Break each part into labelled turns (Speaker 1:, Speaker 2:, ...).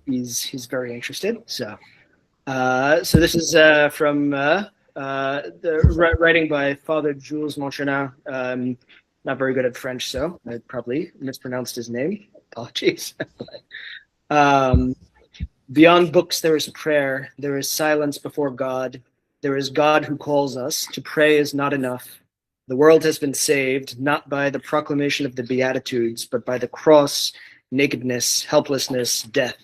Speaker 1: He's very interested. So this is from the writing by Father Jules Mochanin. Not very good at French, so I probably mispronounced his name. Apologies. um, Beyond books, there is prayer. There is silence before God. There is God who calls us. To pray is not enough. The world has been saved not by the proclamation of the Beatitudes, but by the cross, nakedness, helplessness, death.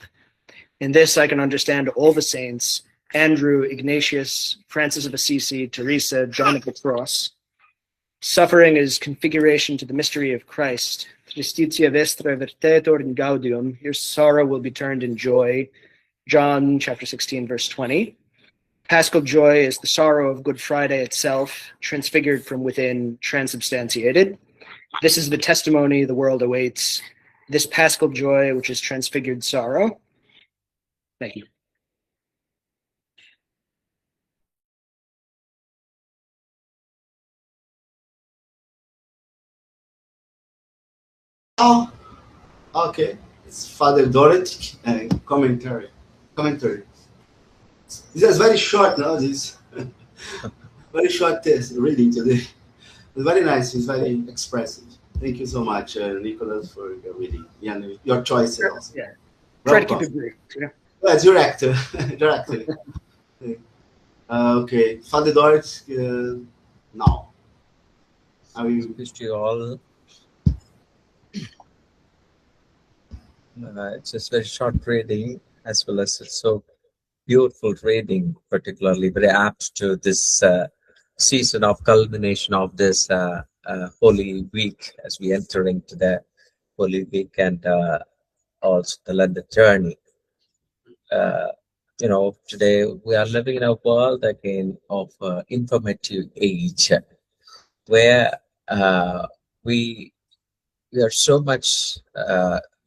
Speaker 1: In this, I can understand all the saints: Andrew, Ignatius, Francis of Assisi, Teresa, John of the Cross. Suffering is configuration to the mystery of Christ. Justitia vestra vertetur in gaudium. Your sorrow will be turned in joy. John chapter 16, verse 20. Paschal joy is the sorrow of Good Friday itself, transfigured from within, transubstantiated. This is the testimony the world awaits. This Paschal joy, which is transfigured sorrow. Thank you.
Speaker 2: Oh, okay. It's Father Dorathick commentary. This is very short now. This very short reading today. It's very nice. It's very expressive. Thank you so much, Nicholas, for your reading. Yeah, your choice. Also.
Speaker 1: Yeah. Try to keep it brief. Yeah.
Speaker 2: Well, direct. Directly. Okay. Father Dorathick, now.
Speaker 3: Wish you all. It's just very short reading, as well as it's so beautiful reading, particularly very apt to this season of culmination of this Holy Week, as we enter into the Holy Week and also the Lenten journey. Today we are living in a world again of informative age, where we are so much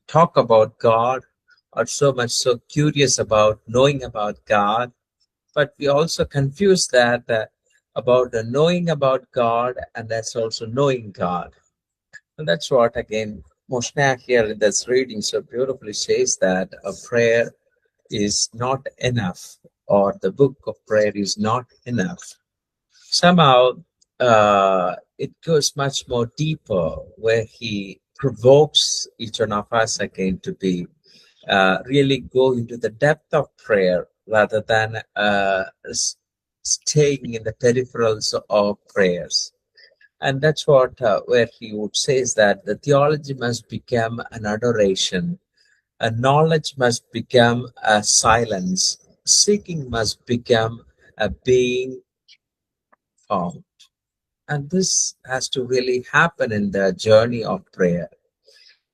Speaker 3: talk about God, are so much so curious about knowing about God, but we also confuse that about the knowing about God, and that's also knowing God. And that's what again Moshna here in this reading so beautifully says, that a prayer is not enough, or the book of prayer is not enough. Somehow it goes much more deeper, where he provokes each one of us again to be really go into the depth of prayer, rather than staying in the peripherals of prayers. And that's what where he would say is that the theology must become an adoration, a knowledge must become a silence, seeking must become a being found. And this has to really happen in the journey of prayer.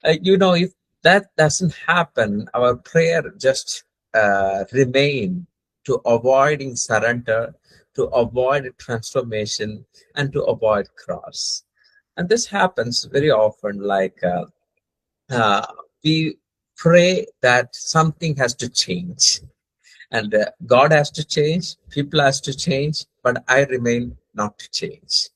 Speaker 3: If that doesn't happen, our prayer just remain to avoiding surrender, to avoid transformation, and to avoid cross. And this happens very often, like we pray that something has to change, and God has to change, people has to change, but I remain not to change.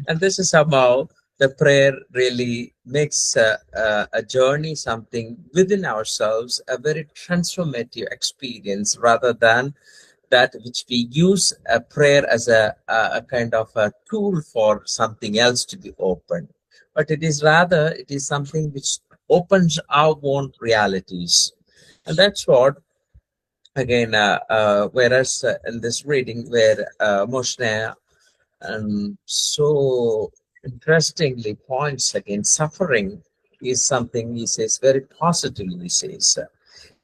Speaker 3: And this is somehow the prayer really makes a journey, something within ourselves, a very transformative experience, rather than that which we use a prayer as a kind of a tool for something else to be opened. But it is something which opens our own realities. And that's what, again, whereas in this reading, where Moshna so interestingly points again, suffering is something, he says, very positively, he says.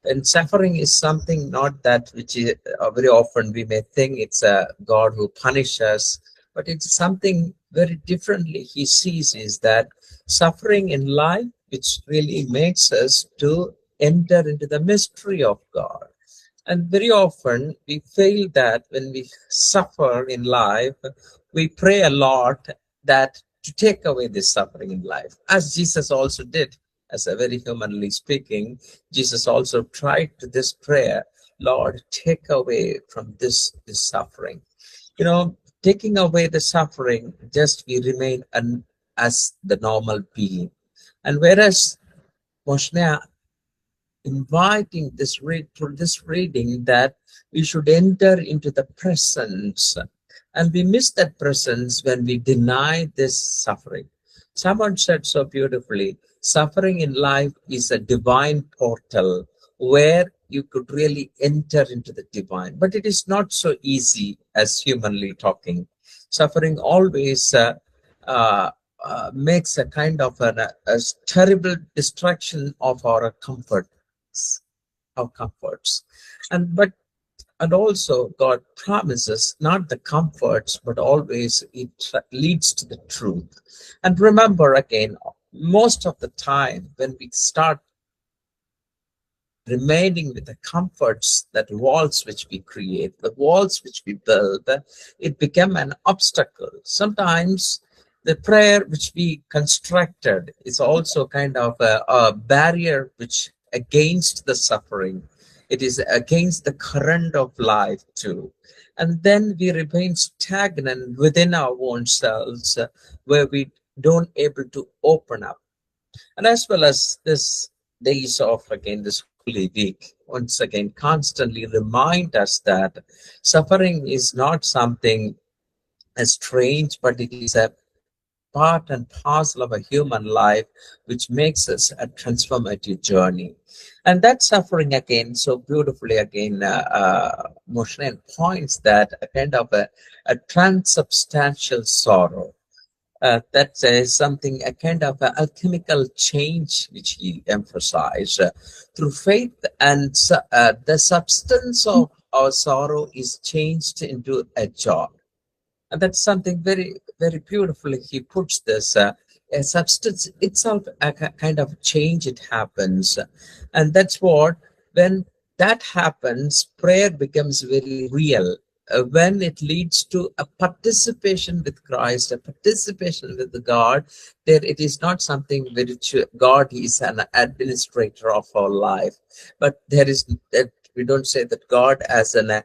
Speaker 3: And suffering is something not that which is very often we may think it's a God who punishes us, but it's something very differently he sees, is that suffering in life which really makes us to enter into the mystery of God. And very often we fail that when we suffer in life, we pray a lot that to take away this suffering in life, as Jesus also did. As a very humanly speaking, Jesus also tried to this prayer, Lord, take away from this suffering. Taking away the suffering, just we remain as the normal being. And whereas Moshna inviting this through this reading that we should enter into the presence. And we miss that presence when we deny this suffering. Someone said so beautifully, suffering in life is a divine portal where you could really enter into the divine. But it is not so easy as humanly talking. Suffering always makes a kind of a terrible distraction of our comforts, and also God promises not the comforts, but always it leads to the truth. And remember again, most of the time when we start remaining with the comforts, that walls which we create, the walls which we build, it become an obstacle. Sometimes the prayer which we constructed is also kind of a barrier which against the suffering. It is against the current of life too. And then we remain stagnant within our own selves, where we don't able to open up. And as well as this days of again this holy week once again constantly remind us that suffering is not something strange, but it is a part and parcel of a human life, which makes us a transformative journey. And that suffering again, so beautifully again, Mochanin points that a kind of a transubstantial sorrow. That is something, a kind of a alchemical change which he emphasized through faith, and the substance of our sorrow is changed into a joy. And that's something very, very beautifully he puts this. A substance itself, a kind of change, it happens. And that's what, when that happens, prayer becomes very real. When it leads to a participation with Christ, a participation with the God, there it is not something which God is an administrator of our life, but there is that we don't say that God as an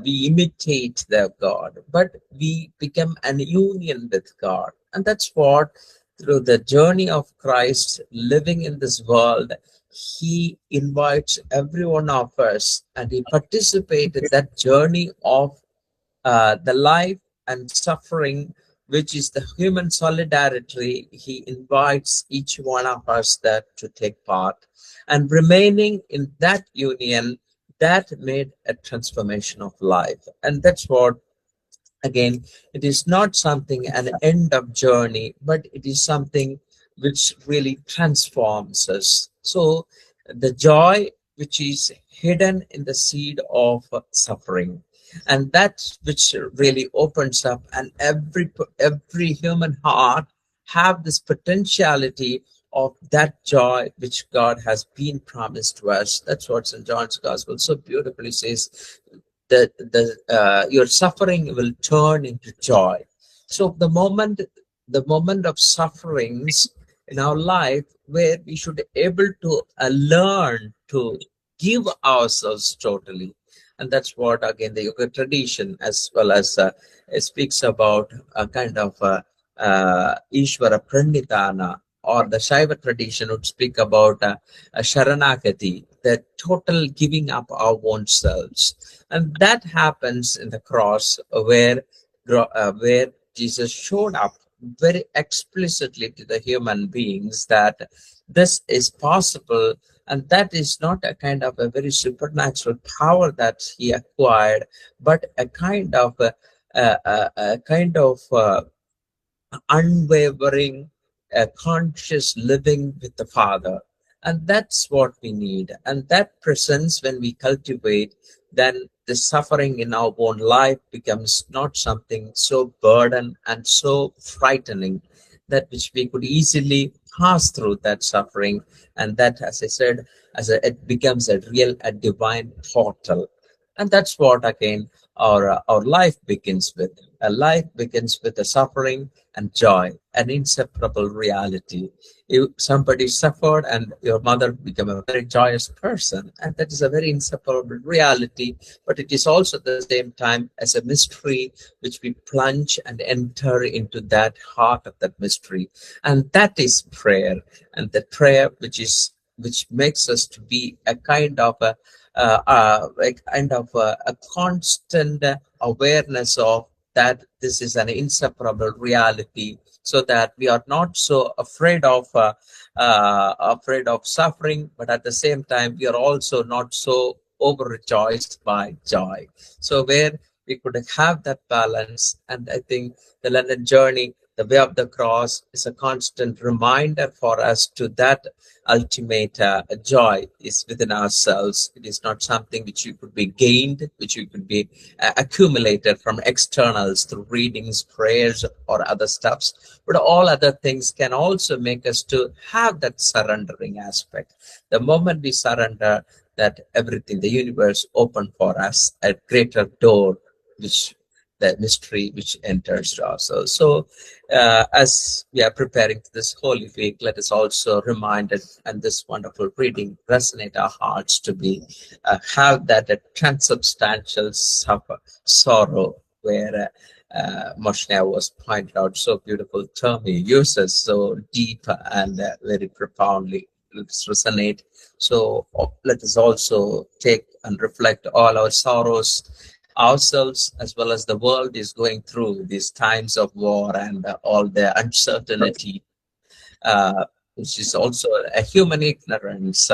Speaker 3: we imitate the God, but we become an union with God. And that's what, through the journey of Christ living in this world, he invites every one of us, and he participates in that journey of the life and suffering, which is the human solidarity. He invites each one of us that to take part, and remaining in that union, that made a transformation of life. And that's what, again, it is not something an end of journey, but it is something which really transforms us. So the joy which is hidden in the seed of suffering, and that which really opens up, and every human heart have this potentiality of that joy which God has been promised to us. That's what St. John's Gospel so beautifully says, that your suffering will turn into joy. So the moment of sufferings in our life, where we should able to learn to give ourselves totally. And that's what again the yoga tradition, as well as it speaks about a kind of Ishvara Pranitana, or the Shaiva tradition would speak about a Sharanagati, the total giving up our own selves. And that happens in the cross, where Jesus showed up very explicitly to the human beings that this is possible, and that is not a kind of a very supernatural power that he acquired, but a kind of unwavering, conscious living with the Father. And that's what we need. And that presence, when we cultivate, then the suffering in our own life becomes not something so burden and so frightening, that which we could easily pass through that suffering. And that, as I said, it becomes a divine portal. And that's what again our life begins with. A life begins with the suffering and joy, an inseparable reality. If somebody suffered and your mother became a very joyous person, and that is a very inseparable reality, but it is also at the same time as a mystery which we plunge and enter into that heart of that mystery. And that is prayer, and the prayer which is which makes us to be a kind of a constant awareness of that this is an inseparable reality, so that we are not so afraid of suffering, but at the same time we are also not so overrejoiced by joy. So where we could have that balance, and I think the London journey, the way of the cross, is a constant reminder for us to that ultimate joy is within ourselves. It is not something which you could be gained, which you could be accumulated from externals through readings, prayers, or other stuffs. But all other things can also make us to have that surrendering aspect. The moment we surrender, that everything, the universe open for us a greater door, which the mystery which enters ourselves. So as we are preparing for this Holy Week, let us also remind it, and this wonderful reading resonate our hearts to be have that transubstantial sorrow, where Moshna was pointed out, so beautiful term he uses, so deep and very profoundly. Let's resonate. So let us also take and reflect all our sorrows ourselves, as well as the world is going through these times of war and all the uncertainty, which is also a human ignorance,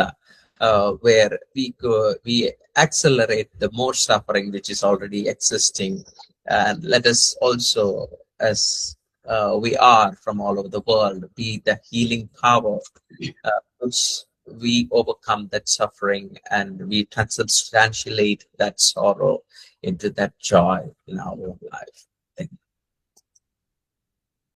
Speaker 3: where we accelerate the more suffering which is already existing. And let us also, as we are from all over the world, be the healing power which we overcome that suffering, and we transubstantiate that sorrow into that joy in our own life.